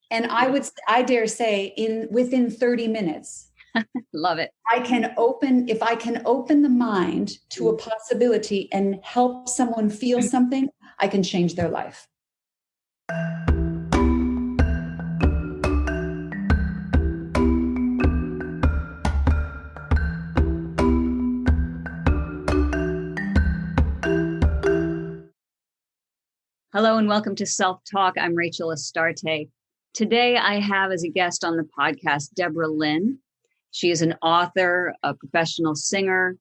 And I dare say within 30 minutes, love it. If I can open the mind to a possibility and help someone feel something, I can change their life. Hello and welcome to Self Talk. I'm Rachel Astarte. Today I have as a guest on the podcast, Debra Lynn. She is an author, a professional singer,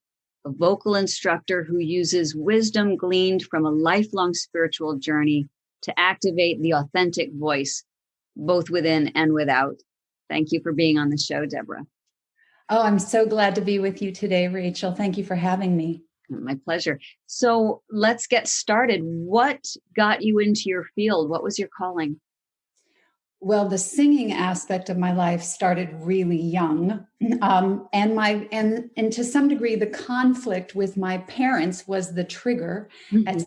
a vocal instructor who uses wisdom gleaned from a lifelong spiritual journey to activate the authentic voice, both within and without. Thank you for being on the show, Debra. Oh, I'm so glad to be with you today, Rachel. Thank you for having me. My pleasure. So let's get started. What got you into your field? What was your calling? Well, the singing aspect of my life started really young. And to some degree, the conflict with my parents was the trigger. Mm-hmm. At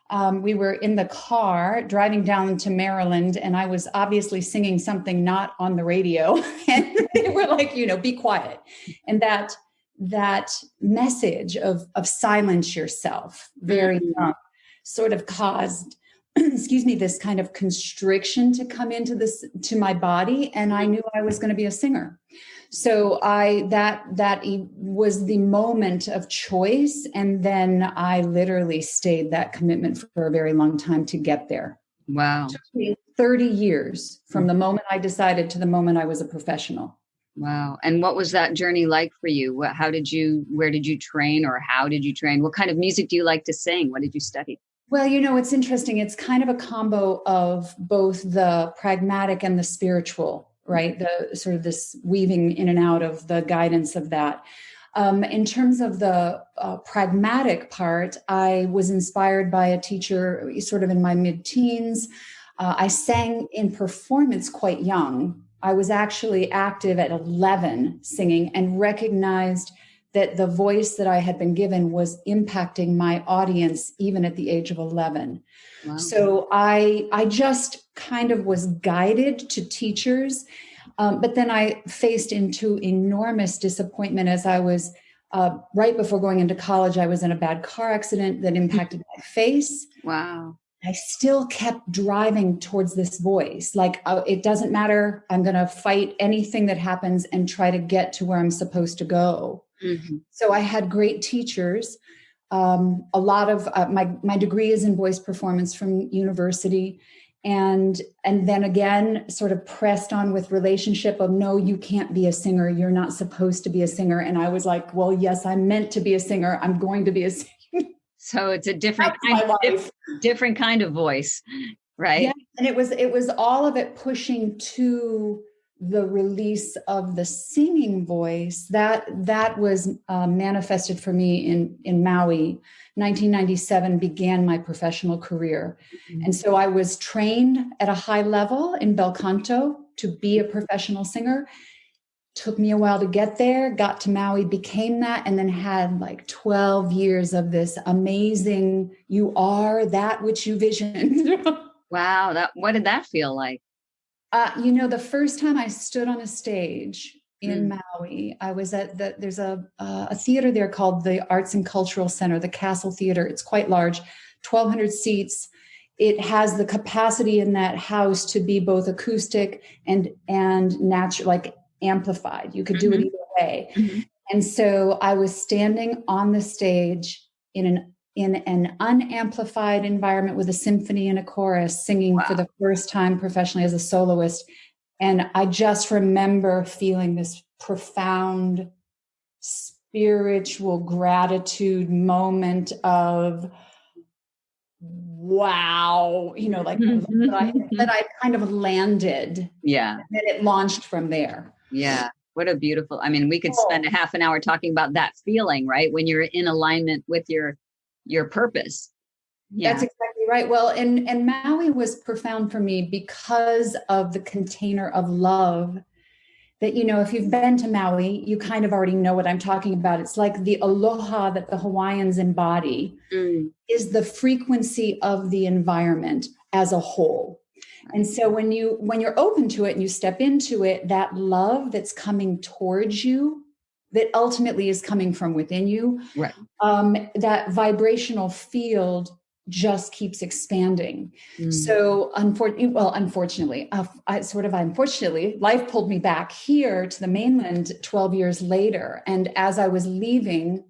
7, we were in the car driving down to Maryland, and I was obviously singing something not on the radio. And they were like, be quiet. And that message of silence yourself very young sort of caused, this kind of constriction to come to my body. And I knew I was going to be a singer. So that was the moment of choice. And then I literally stayed that commitment for a very long time to get there. Wow. It took me 30 years from the moment I decided to the moment I was a professional. Wow. And what was that journey like for you? Where did you train, or how did you train? What kind of music do you like to sing? What did you study? Well, it's interesting. It's kind of a combo of both the pragmatic and the spiritual, right? The sort of this weaving in and out of the guidance of that. In terms of the pragmatic part, I was inspired by a teacher sort of in my mid-teens. I sang in performance quite young. I was actually active at 11 singing, and recognized that the voice that I had been given was impacting my audience even at the age of 11. Wow. So I just kind of was guided to teachers, but then I faced into enormous disappointment as I was right before going into college. I was in a bad car accident that impacted my face. Wow. I still kept driving towards this voice. Like, it doesn't matter. I'm going to fight anything that happens and try to get to where I'm supposed to go. Mm-hmm. So I had great teachers. A lot of my degree is in voice performance from university. And then again, sort of pressed on with relationship of, no, you can't be a singer. You're not supposed to be a singer. And I was like, well, yes, I'm meant to be a singer. I'm going to be a singer. So it's a different kind of voice, right? Yeah, and it was all of it pushing to the release of the singing voice that was manifested for me in Maui. 1997 began my professional career, and so I was trained at a high level in bel canto to be a professional singer. Took me a while to get there, got to Maui, became that, and then had like 12 years of this amazing, you are that which you visioned. Wow. What did that feel like? The first time I stood on a stage in Maui, I was at there's a theater there called the Arts and Cultural Center, the Castle Theater. It's quite large, 1,200 seats. It has the capacity in that house to be both acoustic and natural, like amplified. You could do it either way. Mm-hmm. And so I was standing on the stage in an unamplified environment with a symphony and a chorus, singing for the first time professionally as a soloist. And I just remember feeling this profound spiritual gratitude moment of, wow, that I kind of landed. Yeah. And then it launched from there. Yeah. What a beautiful, we could spend a half an hour talking about that feeling, right? When you're in alignment with your purpose. Yeah. That's exactly right. Well, and Maui was profound for me because of the container of love that, if you've been to Maui, you kind of already know what I'm talking about. It's like the aloha that the Hawaiians embody is the frequency of the environment as a whole. And so when you're open to it and you step into it, that love that's coming towards you, that ultimately is coming from within you, Right. That vibrational field just keeps expanding. Mm. So unfortunately, life pulled me back here to the mainland 12 years later. And as I was leaving,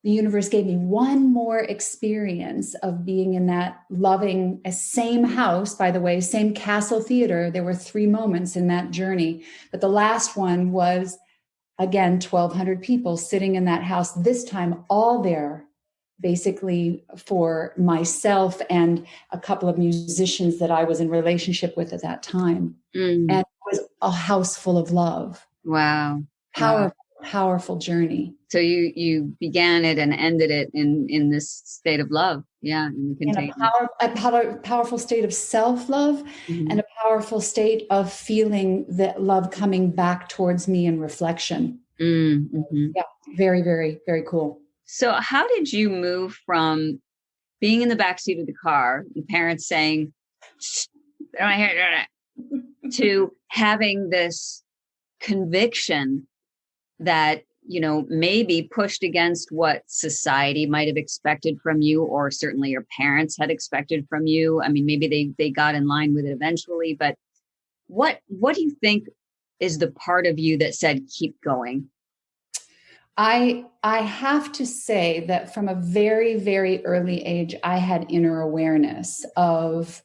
the universe gave me one more experience of being in that loving, same house, by the way, same Castle Theater. There were 3 moments in that journey, but the last one was, again, 1,200 people sitting in that house, this time all there basically for myself and a couple of musicians that I was in relationship with at that time. And it was a house full of love. Wow. Powerful journey. So you began it and ended it in this state of love. Yeah. In a powerful state of self-love, and a powerful state of feeling that love coming back towards me in reflection. Yeah. Very, very, very cool. So how did you move from being in the backseat of the car, the parents saying, to having this conviction that, maybe pushed against what society might have expected from you, or certainly your parents had expected from you? I mean, maybe they got in line with it eventually, but what do you think is the part of you that said, keep going? I have to say that from a very, very early age, I had inner awareness of,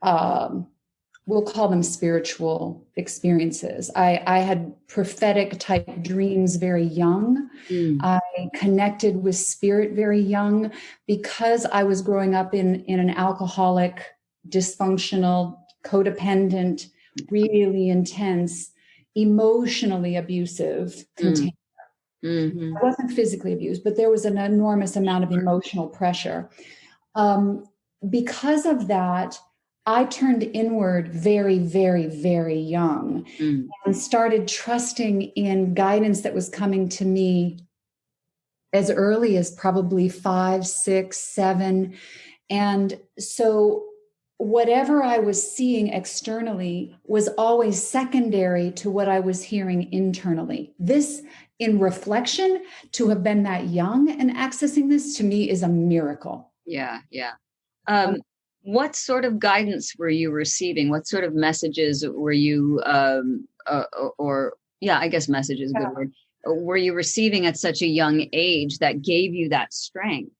we'll call them spiritual experiences. I had prophetic type dreams very young. I connected with spirit very young because I was growing up in an alcoholic, dysfunctional, codependent, really intense, emotionally abusive container. I wasn't physically abused, but there was an enormous amount of emotional pressure. Because of that, I turned inward very, very, very young and started trusting in guidance that was coming to me as early as probably 5, 6, 7. And so whatever I was seeing externally was always secondary to what I was hearing internally. This, in reflection, to have been that young and accessing this, to me, is a miracle. Yeah. What sort of guidance were you receiving? What sort of messages were you, I guess message is a good word. Were you receiving at such a young age that gave you that strength?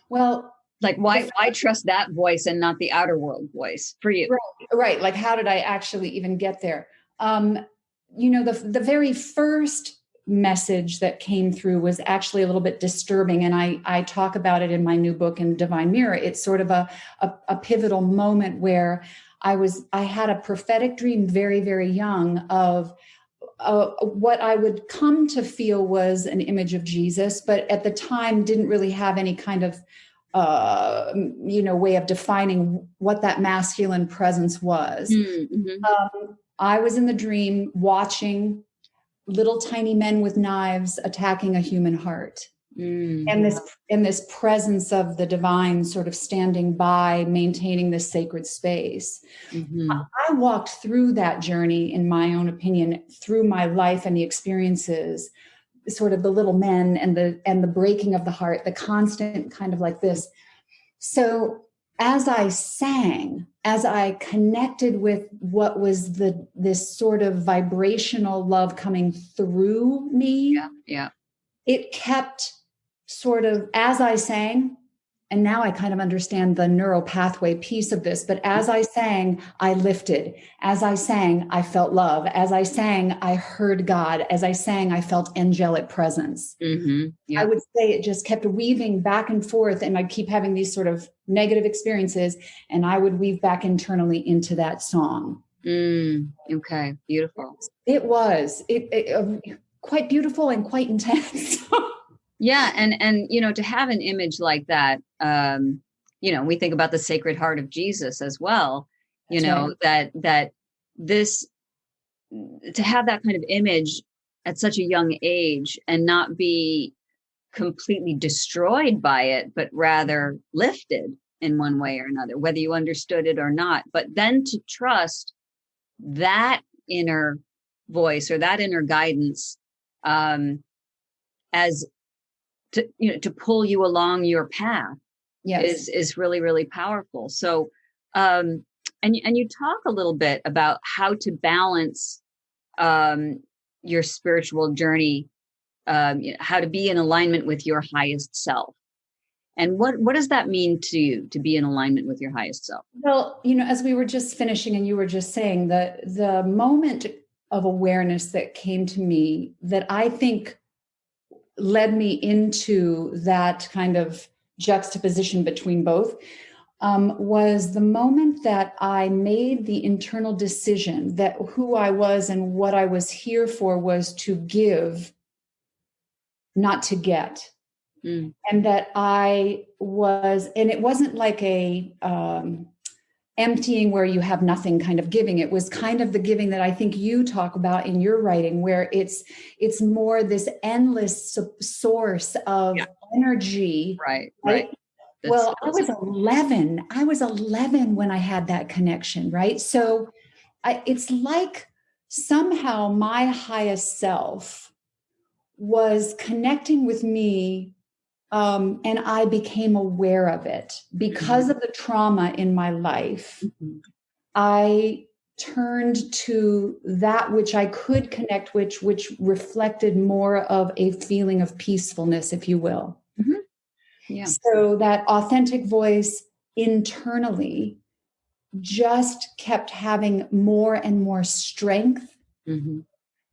Well, like why trust that voice and not the outer world voice for you? Right. Like, how did I actually even get there? The very first message that came through was actually a little bit disturbing. And I talk about it in my new book, in Divine Mirror. It's sort of a pivotal moment where I had a prophetic dream very, very young of what I would come to feel was an image of Jesus, but at the time didn't really have any kind of way of defining what that masculine presence was. I was in the dream watching little tiny men with knives attacking a human heart. And this presence of the divine sort of standing by, maintaining this sacred space. I walked through that journey, in my own opinion, through my life and the experiences, sort of the little men and the breaking of the heart, the constant kind of like this. So as I sang, as I connected with what was this sort of vibrational love coming through me, it kept sort of, as I sang, and now I kind of understand the neural pathway piece of this, but as I sang, I lifted. As I sang, I felt love. As I sang, I heard God. As I sang, I felt angelic presence. I would say it just kept weaving back and forth, and I'd keep having these sort of negative experiences, and I would weave back internally into that song. Okay, beautiful. It was quite beautiful and quite intense. Yeah. And, to have an image like that, we think about the Sacred Heart of Jesus as well, that this, to have that kind of image at such a young age and not be completely destroyed by it, but rather lifted, in one way or another, whether you understood it or not. But then to trust that inner voice or that inner guidance as to pull you along your path is really, really powerful. So, and you talk a little bit about how to balance your spiritual journey, how to be in alignment with your highest self. And what does that mean to you, to be in alignment with your highest self? Well, as we were just finishing and you were just saying, the moment of awareness that came to me that I think led me into that kind of juxtaposition between both was the moment that I made the internal decision that who I was and what I was here for was to give, not to get. And that I was, and it wasn't like a emptying where you have nothing kind of giving. It was kind of the giving that I think you talk about in your writing, where it's more this endless source of energy. Right. Well, I was 11. I was 11 when I had that connection, right? So it's like somehow my highest self was connecting with me. And I became aware of it because of the trauma in my life. I turned to that which I could connect, which reflected more of a feeling of peacefulness, if you will. Yeah. So that authentic voice internally just kept having more and more strength. And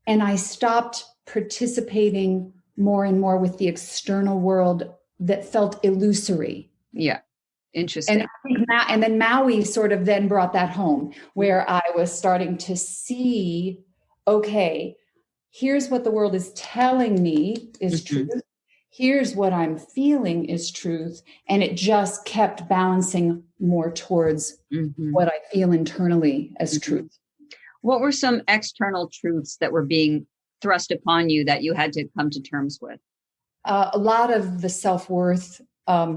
I stopped participating more and more with the external world that felt illusory. Yeah. Interesting. And then Maui sort of then brought that home, where I was starting to see, okay, here's what the world is telling me is truth. Here's what I'm feeling is truth. And it just kept balancing more towards what I feel internally as truth. What were some external truths that were being thrust upon you that you had to come to terms with? A lot of the self-worth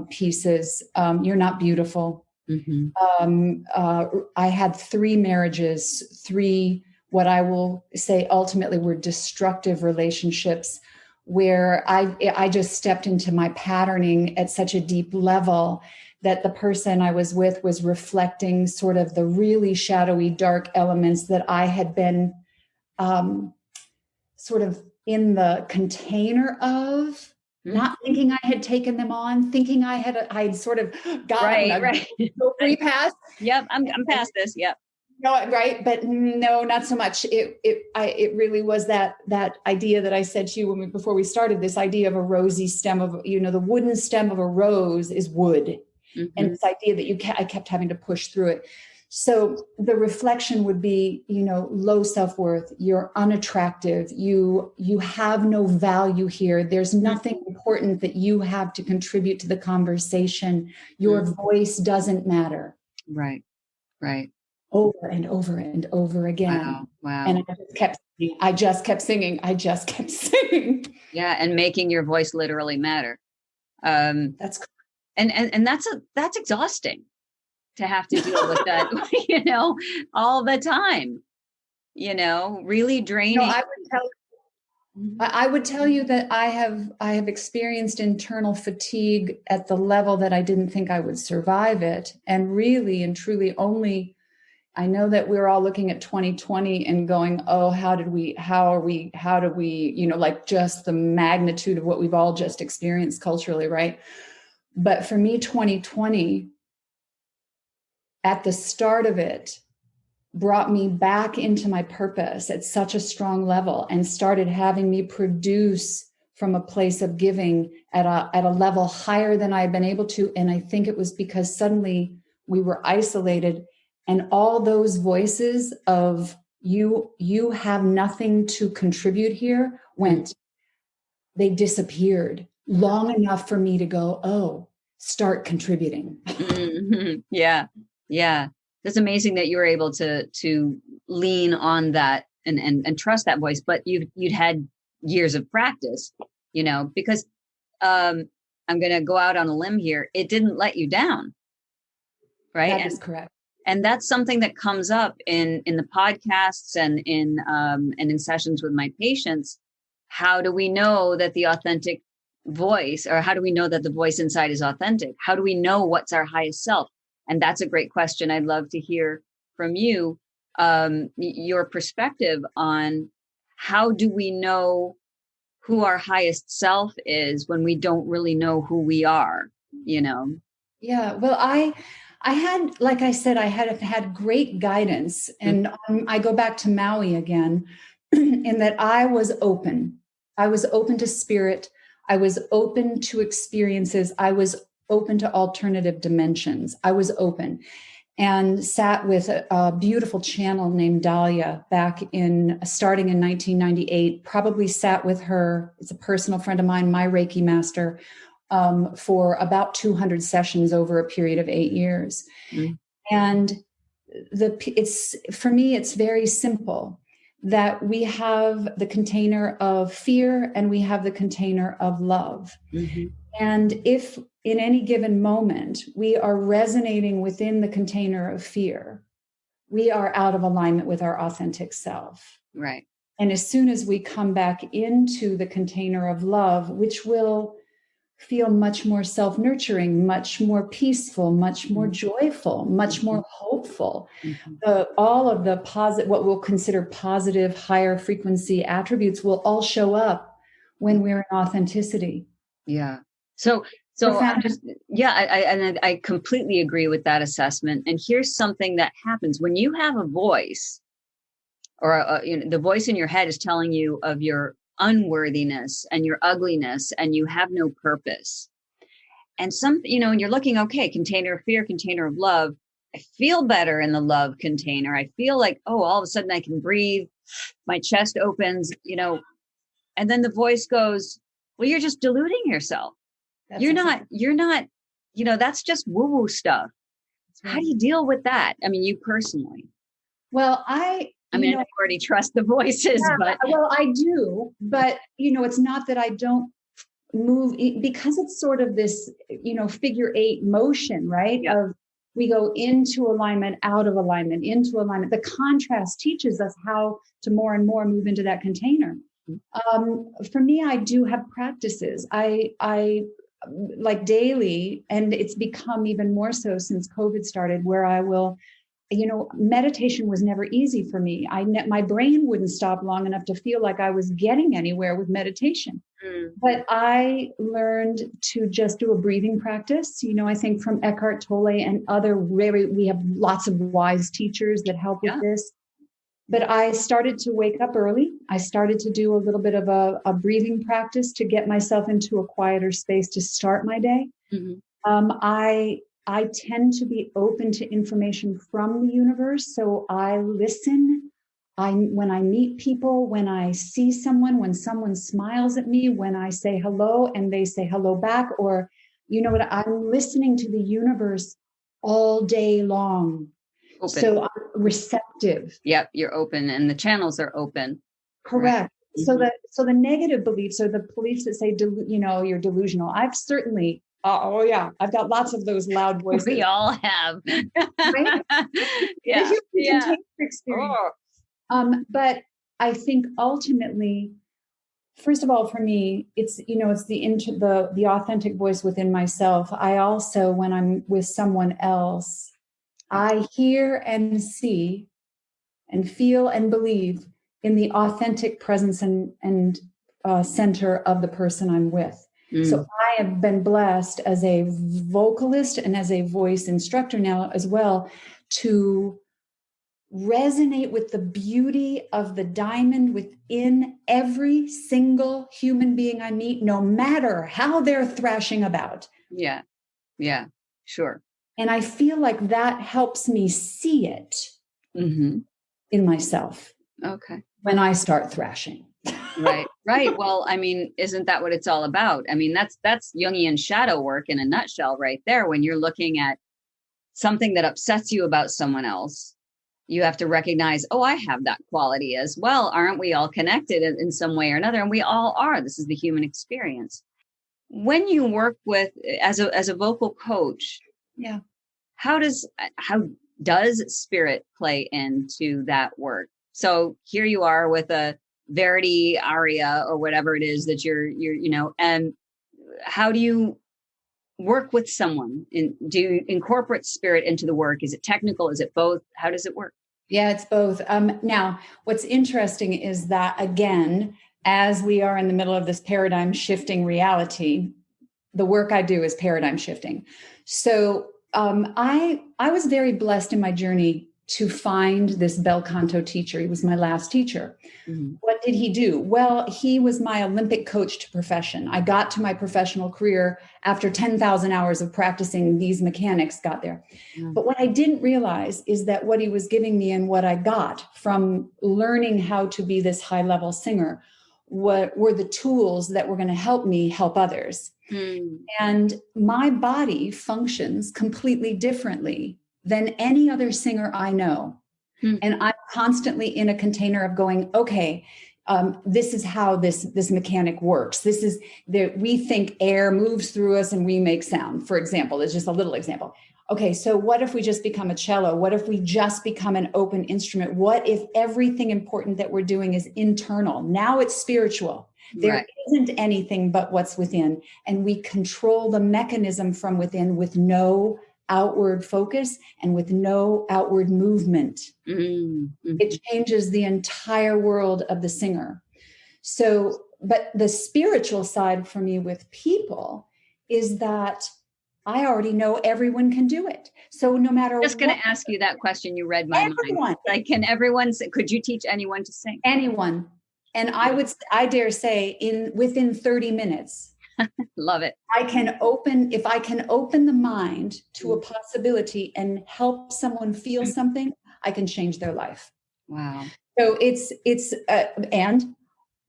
pieces. You're not beautiful. I had 3 marriages, 3 what I will say ultimately were destructive relationships, where I just stepped into my patterning at such a deep level that the person I was with was reflecting sort of the really shadowy, dark elements that I had been sort of in the container of, not thinking I had taken them on, thinking I'd sort of gotten a free pass. Yep, I'm past this. Yep. No, right, but no, not so much. It really was that idea that I said to you before we started. This idea of a rosy stem of the wooden stem of a rose is wood, and this idea that I kept having to push through it. So the reflection would be, low self-worth, you're unattractive, you have no value here. There's nothing important that you have to contribute to the conversation. Your voice doesn't matter. Right. Over and over and over again. Wow. And I just kept singing. Yeah. And making your voice literally matter. That's correct. And that's exhausting. To have to deal with that, all the time, really draining. I would tell you that I have experienced internal fatigue at the level that I didn't think I would survive it. And really and truly only, I know that we're all looking at 2020 and going, oh, how do we, like just the magnitude of what we've all just experienced culturally, right? But for me, 2020, at the start of it, brought me back into my purpose at such a strong level and started having me produce from a place of giving at a level higher than I had been able to. And I think it was because suddenly we were isolated, and all those voices of you have nothing to contribute here they disappeared long enough for me to go, oh, start contributing. Yeah. It's amazing that you were able to lean on that and trust that voice, but you'd had years of practice, because I'm going to go out on a limb here. It didn't let you down. right? That is correct. And that's something that comes up in the podcasts and in sessions with my patients. How do we know that the authentic voice, or how do we know that the voice inside is authentic? How do we know what's our highest self? And that's a great question. I'd love to hear from you, your perspective on how do we know who our highest self is when we don't really know who we are, you know? Yeah. Well, I had, like I said, I had great guidance, and I go back to Maui again, in that I was open. I was open to spirit. I was open to experiences. I was open to alternative dimensions. I was open, and sat with a beautiful channel named Dahlia starting in 1998, probably sat with her. It's a personal friend of mine, my Reiki master, for about 200 sessions over a period of 8 years. And for me, it's very simple, that we have the container of fear and we have the container of love. And if in any given moment we are resonating within the container of fear, we are out of alignment with our authentic self. Right. And as soon as we come back into the container of love, which will feel much more self-nurturing, much more peaceful, much more joyful, much more hopeful. All of the positive, what we'll consider positive, higher frequency attributes will all show up when we're in authenticity. Yeah. So I completely agree with that assessment. And here's something that happens when you have a voice, or the voice in your head is telling you of your unworthiness and your ugliness, and you have no purpose. And and you're looking, okay, container of fear, container of love. I feel better in the love container. I feel like, oh, all of a sudden I can breathe. My chest opens, and then the voice goes, well, you're just deluding yourself. You're not, that's just woo-woo stuff. Right. How do you deal with that? I mean, you personally. Well, I I already trust the voices, but. Well, I do, but, it's not that I don't move, because it's sort of this, figure 8 motion, right? Yeah. Of we go into alignment, out of alignment, into alignment. The contrast teaches us how to more and more move into that container. For me, I do have practices. I like daily, and it's become even more so since COVID started, where I will, meditation was never easy for me. My brain wouldn't stop long enough to feel like I was getting anywhere with meditation. But I learned to just do a breathing practice. I think from Eckhart Tolle and we have lots of wise teachers that help with this. But I started to wake up early. I started to do a little bit of a breathing practice to get myself into a quieter space to start my day. I tend to be open to information from the universe. So I listen. When I meet people, when I see someone, when someone smiles at me, when I say hello and they say hello back, or, I'm listening to the universe all day long. Open. So I'm receptive. Yep, you're open, and the channels are open. Correct. Right? So the negative beliefs, or the beliefs that say, you're delusional. I've certainly, I've got lots of those loud voices. We all have. Right? Yeah. Experience. But I think ultimately, first of all, for me, it's the authentic voice within myself. I also, when I'm with someone else, I hear and see and feel and believe in the authentic presence and center of the person I'm with. So I have been blessed as a vocalist and as a voice instructor now as well to resonate with the beauty of the diamond within every single human being I meet, no matter how they're thrashing about. Yeah. Yeah, sure. And I feel like that helps me see it in myself. Okay. When I start thrashing. Right. Well, I mean, isn't that what it's all about? I mean, that's Jungian shadow work in a nutshell right there. When you're looking at something that upsets you about someone else, you have to recognize, I have that quality as well. Aren't we all connected in some way or another? And we all are. This is the human experience. When you work with, as a vocal coach, how does spirit play into that work? So here you are with a Verdi aria or whatever it is that you're, and how do you work with someone? Do you incorporate spirit into the work? Is it technical? Is it both? How does it work? Yeah, it's both. Now, what's interesting is that, again, as we are in the middle of this paradigm shifting reality, the work I do is paradigm shifting. So I was very blessed in my journey to find this bel canto teacher. He was my last teacher. Mm-hmm. What did he do? Well, he was my Olympic coach to profession. I got to my professional career after 10,000 hours of practicing these mechanics, got there. Mm-hmm. But what I didn't realize is that what he was giving me and what I got from learning how to be this high-level singer were the tools that were going to help me help others. Mm. And my body functions completely differently than any other singer I know. Mm. And I'm constantly in a container of going, okay, this is how this mechanic works. This is we think air moves through us and we make sound. For example, it's just a little example. Okay, so what if we just become a cello? What if we just become an open instrument? What if everything important that we're doing is internal? Now it's spiritual. There isn't anything but what's within. And we control the mechanism from within with no outward focus and with no outward movement. Mm-hmm. It changes the entire world of the singer. So, but the spiritual side for me with people is that I already know everyone can do it. So no matter what. Just going to ask you that question. You read my mind. Like, can everyone, could you teach anyone to sing? Anyone. And I dare say within 30 minutes. Love it. If I can open the mind to a possibility and help someone feel something, I can change their life. Wow. So and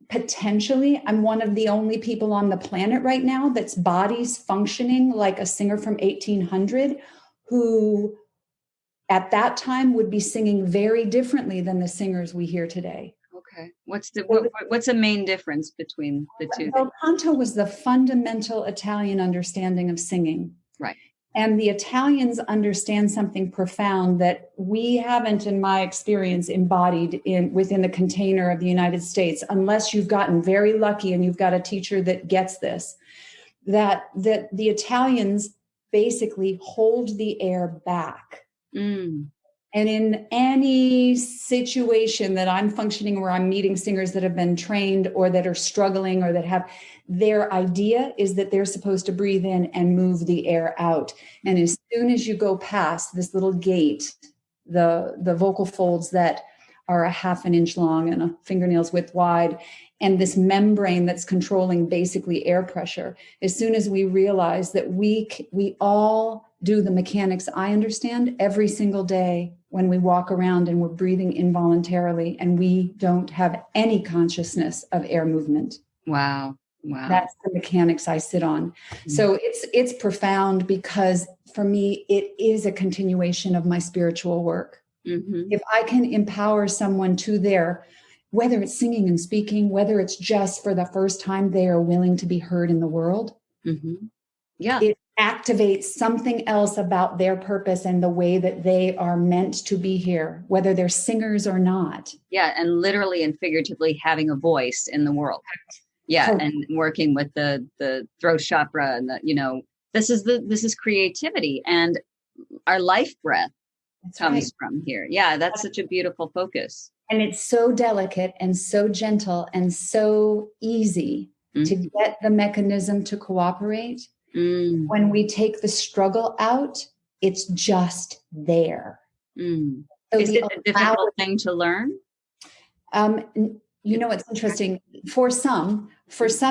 potentially I'm one of the only people on the planet right now that's body's functioning like a singer from 1800 who at that time would be singing very differently than the singers we hear today. Okay. What's the main difference between the two? Bel canto was the fundamental Italian understanding of singing. Right. And the Italians understand something profound that we haven't, in my experience, embodied within the container of the United States, unless you've gotten very lucky and you've got a teacher that gets this, that the Italians basically hold the air back. Mm. And in any situation that I'm functioning where I'm meeting singers that have been trained or that are struggling or that have, their idea is that they're supposed to breathe in and move the air out. And as soon as you go past this little gate, the vocal folds that are a half an inch long and a fingernail's width wide, and this membrane that's controlling basically air pressure, as soon as we realize that we all do the mechanics I understand every single day when we walk around and we're breathing involuntarily and we don't have any consciousness of air movement. Wow. Wow. That's the mechanics I sit on. Mm-hmm. So it's profound because for me, it is a continuation of my spiritual work. Mm-hmm. If I can empower someone to whether it's singing and speaking, whether it's just for the first time they are willing to be heard in the world. Mm-hmm. Yeah. It activates something else about their purpose and the way that they are meant to be here, whether they're singers or not. Yeah. And literally and figuratively having a voice in the world. Yeah. And working with the throat chakra and this is creativity and our life breath comes from here. Yeah. That's such a beautiful focus. And it's so delicate and so gentle and so easy to get the mechanism to cooperate. Mm. When we take the struggle out, it's just there. Mm. So is it a difficult thing to learn? It's interesting. For some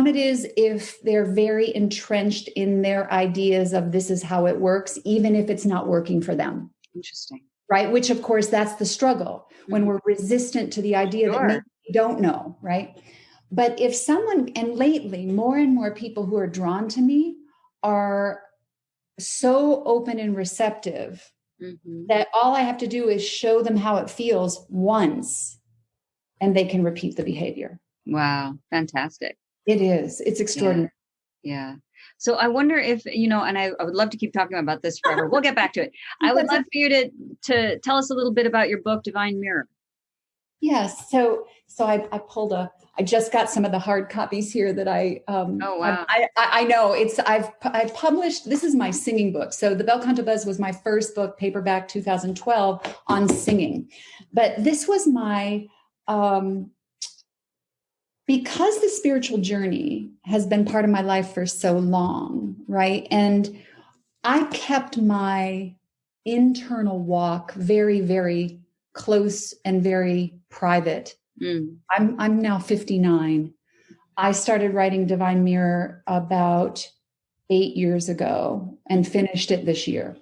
it is if they're very entrenched in their ideas of this is how it works, even if it's not working for them. Interesting. Right? Which, of course, that's the struggle when we're resistant to the idea that maybe we don't know, right? But if someone, and lately, more and more people who are drawn to me are so open and receptive that all I have to do is show them how it feels once and they can repeat the behavior. Wow. Fantastic. It is. It's extraordinary. Yeah. So I wonder if, and I would love to keep talking about this forever. We'll get back to it. I would love for you to tell us a little bit about your book, Divine Mirror. Yes. So I just got some of the hard copies here that Oh, wow. I know I've published, this is my singing book. So the Bel Canto Buzz was my first book, paperback 2012 on singing. But this was my, because the spiritual journey has been part of my life for so long, right? And I kept my internal walk very, very close and very private. I'm now 59. I started writing Divine Mirror about 8 years ago and finished it this year.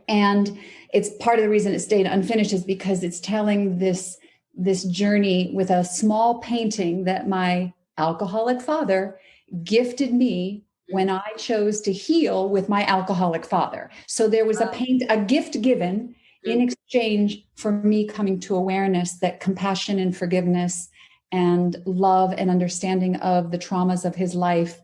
And it's part of the reason it stayed unfinished is because it's telling this journey with a small painting that my alcoholic father gifted me when I chose to heal with my alcoholic father. So there was a gift given in exchange for me coming to awareness that compassion and forgiveness and love and understanding of the traumas of his life,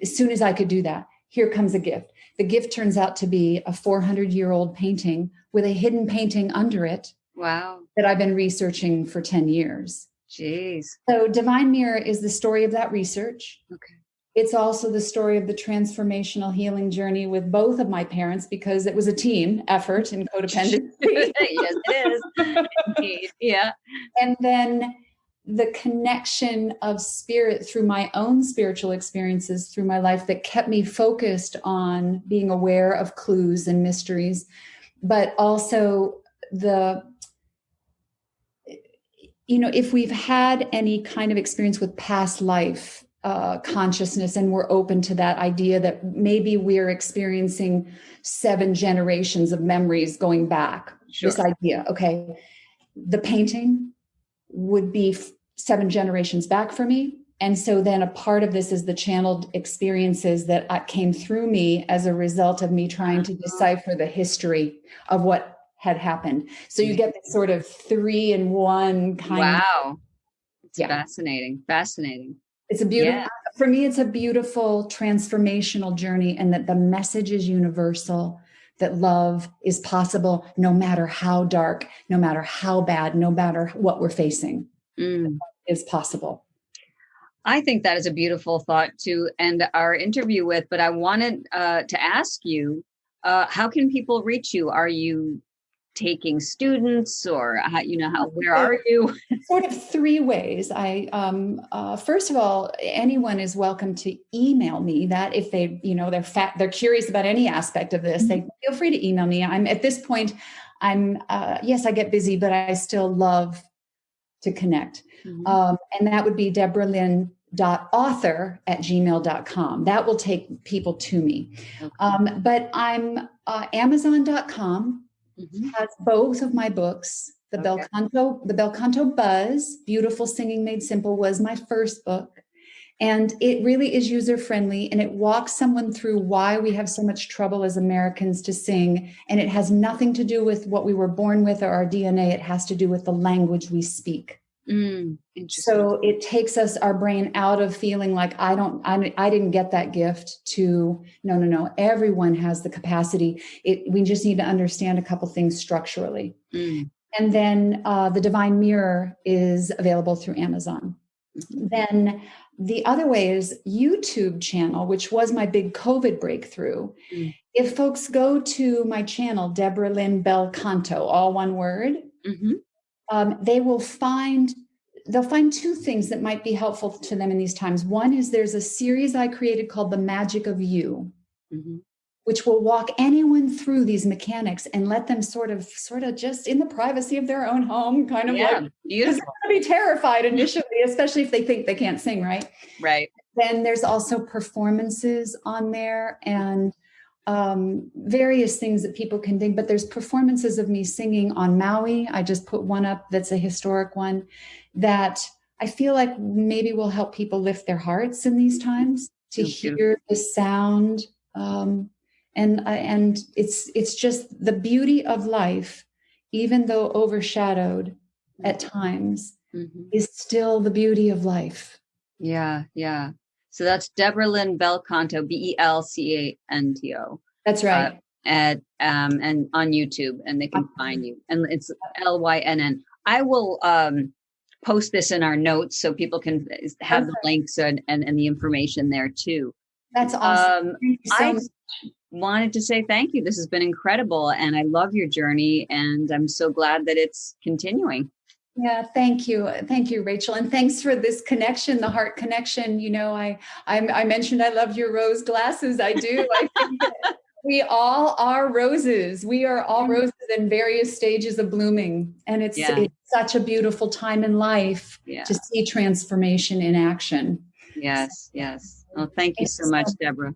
as soon as I could do that, here comes a gift. The gift turns out to be a 400-year-old painting with a hidden painting under it. Wow. That I've been researching for 10 years. Jeez. So Divine Mirror is the story of that research. Okay. It's also the story of the transformational healing journey with both of my parents, because it was a team effort in codependency. Yes, it is. Indeed. Yeah. And then the connection of spirit through my own spiritual experiences through my life that kept me focused on being aware of clues and mysteries, but also if we've had any kind of experience with past life consciousness, and we're open to that idea that maybe we're experiencing 7 generations of memories going back. Sure. This idea, okay, the painting would be 7 generations back for me. And so then a part of this is the channeled experiences that came through me as a result of me trying to decipher the history of what had happened. So you get this sort of 3-in-1 kind. Wow. It's fascinating. Fascinating. It's a beautiful, for me, it's a beautiful transformational journey, and that the message is universal, that love is possible no matter how dark, no matter how bad, no matter what we're facing, is possible. I think that is a beautiful thought to end our interview with, but I wanted to ask you, how can people reach you? Are you taking students, or where are you? Sort of 3 ways. First of all, anyone is welcome to email me that if they, they're curious about any aspect of this, they feel free to email me. I'm at this point, yes, I get busy, but I still love to connect. And that would be debralynn.author@gmail.com. That will take people to me. Okay. But I'm Amazon.com. Has both of my books. The Bel Canto Buzz, Beautiful Singing Made Simple, was my first book. And it really is user-friendly, and it walks someone through why we have so much trouble as Americans to sing. And it has nothing to do with what we were born with or our DNA. It has to do with the language we speak. So it takes our brain out of feeling like I didn't get that gift to no. Everyone has the capacity. We just need to understand a couple things structurally. And then the Divine Mirror is available through Amazon. Then the other way is YouTube channel, which was my big COVID breakthrough. If folks go to my channel, Debra Lynn Bel Canto, all one word, they'll find 2 things that might be helpful to them in these times. One is there's a series I created called The Magic of You, which will walk anyone through these mechanics and let them sort of just in the privacy of their own home, kind of like, because they're going to be terrified initially, especially if they think they can't sing, right? Right. Then there's also performances on there, and various things that people can dig, but there's performances of me singing on Maui. I just put one up that's a historic one that I feel like maybe will help people lift their hearts in these times to hear the sound. And it's just the beauty of life, even though overshadowed at times, is still the beauty of life. Yeah. So that's Debra Lynn Belcanto, Belcanto. That's right. And on YouTube, and they can find you. And it's Lynn. I will post this in our notes so people can have the links and the information there too. That's awesome. Thank you so much. Wanted to say thank you. This has been incredible, and I love your journey, and I'm so glad that it's continuing. Yeah, thank you, Rachel, and thanks for this connection, the heart connection. You know, I mentioned I love your rose glasses. I do. I think that we all are roses. We are all roses in various stages of blooming, and it's such a beautiful time in life to see transformation in action. Yes. Well, thank you so much, Debra.